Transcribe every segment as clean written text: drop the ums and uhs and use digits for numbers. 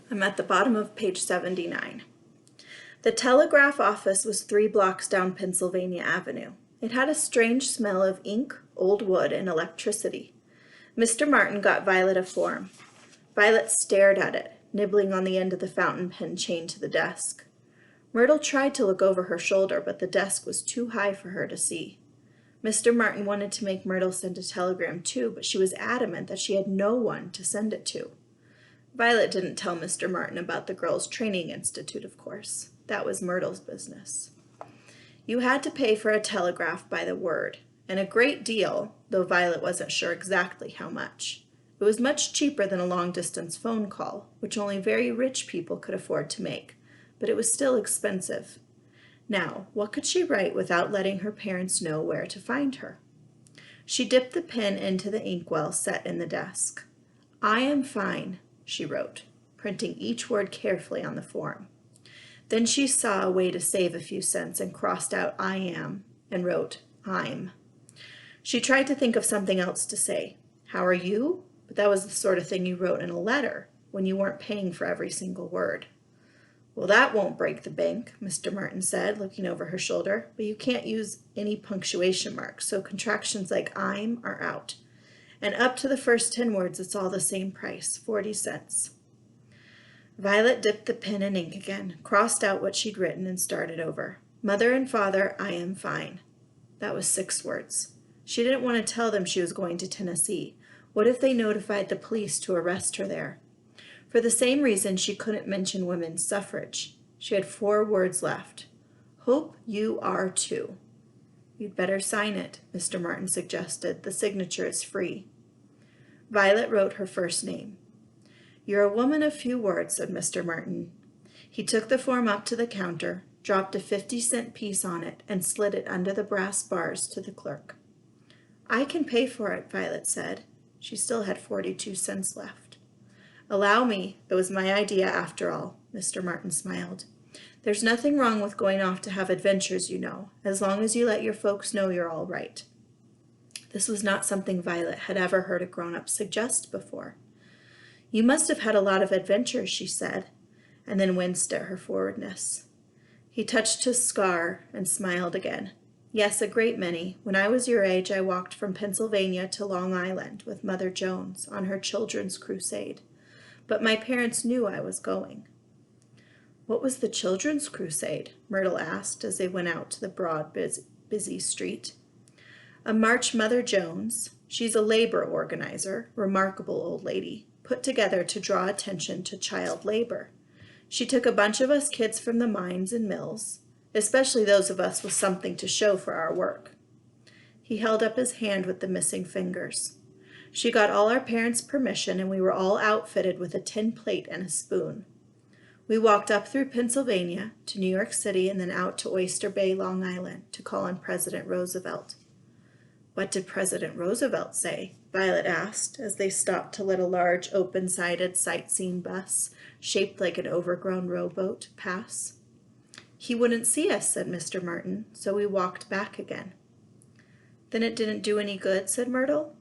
I'm at the bottom of page 79. The telegraph office was 3 blocks down Pennsylvania Avenue. It had a strange smell of ink, old wood, and electricity. Mr. Martin got Violet a form. Violet stared at it, nibbling on the end of the fountain pen chained to the desk. Myrtle tried to look over her shoulder, but the desk was too high for her to see. Mr. Martin wanted to make Myrtle send a telegram too, but she was adamant that she had no one to send it to. Violet didn't tell Mr. Martin about the Girls' Training Institute, of course. That was Myrtle's business. You had to pay for a telegraph by the word, and a great deal, though Violet wasn't sure exactly how much. It was much cheaper than a long-distance phone call, which only very rich people could afford to make, but it was still expensive. Now, what could she write without letting her parents know where to find her? She dipped the pen into the inkwell set in the desk. "I am fine," she wrote, printing each word carefully on the form. Then she saw a way to save a few cents and crossed out "I am" and wrote "I'm." She tried to think of something else to say. "How are you?" But that was the sort of thing you wrote in a letter when you weren't paying for every single word. "Well, that won't break the bank," Mr. Martin said, looking over her shoulder, "but you can't use any punctuation marks, so contractions like I'm are out. And up to the first 10 words, it's all the same price, 40 cents. Violet dipped the pen in ink again, crossed out what she'd written, and started over. "Mother and Father, I am fine." That was 6 words. She didn't want to tell them she was going to Tennessee. What if they notified the police to arrest her there? For the same reason, she couldn't mention women's suffrage. She had 4 words left. "Hope you are too." "You'd better sign it," Mr. Martin suggested. "The signature is free." Violet wrote her first name. "You're a woman of few words," said Mr. Martin. He took the form up to the counter, dropped a 50-cent piece on it, and slid it under the brass bars to the clerk. "I can pay for it," Violet said. She still had 42 cents left. "Allow me. It was my idea after all," Mr. Martin smiled. "There's nothing wrong with going off to have adventures, you know, as long as you let your folks know you're all right." This was not something Violet had ever heard a grown-up suggest before. "You must have had a lot of adventures," she said, and then winced at her forwardness. He touched his scar and smiled again. "Yes, a great many. When I was your age, I walked from Pennsylvania to Long Island with Mother Jones on her children's crusade. But my parents knew I was going." "What was the children's crusade?" Myrtle asked as they went out to the broad, busy street. "A march Mother Jones, she's a labor organizer, remarkable old lady, put together to draw attention to child labor. She took a bunch of us kids from the mines and mills, especially those of us with something to show for our work." He held up his hand with the missing fingers. "She got all our parents' permission, and we were all outfitted with a tin plate and a spoon. We walked up through Pennsylvania to New York City and then out to Oyster Bay, Long Island, to call on President Roosevelt." "What did President Roosevelt say?" Violet asked as they stopped to let a large, open-sided sightseeing bus, shaped like an overgrown rowboat, pass. "He wouldn't see us," said Mr. Martin, "so we walked back again." "Then it didn't do any good?" said Myrtle.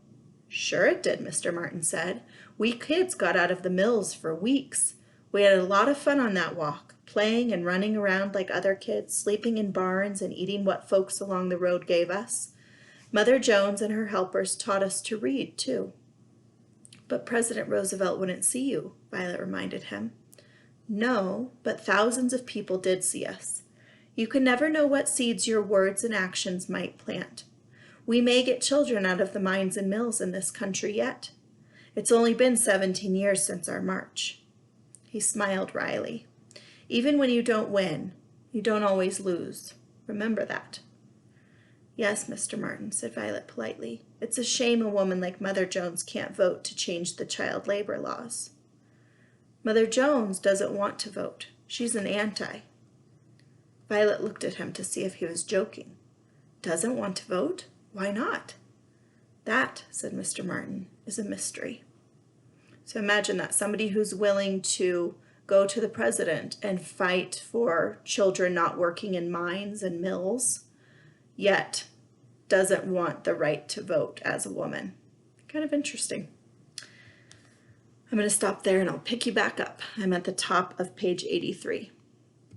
"Sure it did," Mr. Martin said. "We kids got out of the mills for weeks. We had a lot of fun on that walk, playing and running around like other kids, sleeping in barns and eating what folks along the road gave us. Mother Jones and her helpers taught us to read, too." "But President Roosevelt wouldn't see you," Violet reminded him. "No, but thousands of people did see us. You can never know what seeds your words and actions might plant. We may get children out of the mines and mills in this country yet. It's only been 17 years since our march." He smiled wryly. "Even when you don't win, you don't always lose. Remember that." "Yes, Mr. Martin," said Violet politely. "It's a shame a woman like Mother Jones can't vote to change the child labor laws." "Mother Jones doesn't want to vote. She's an anti." Violet looked at him to see if he was joking. "Doesn't want to vote? Why not?" "That," said Mr. Martin, "is a mystery." So imagine that, somebody who's willing to go to the president and fight for children not working in mines and mills, yet doesn't want the right to vote as a woman. Kind of interesting. I'm going to stop there and I'll pick you back up. I'm at the top of page 83.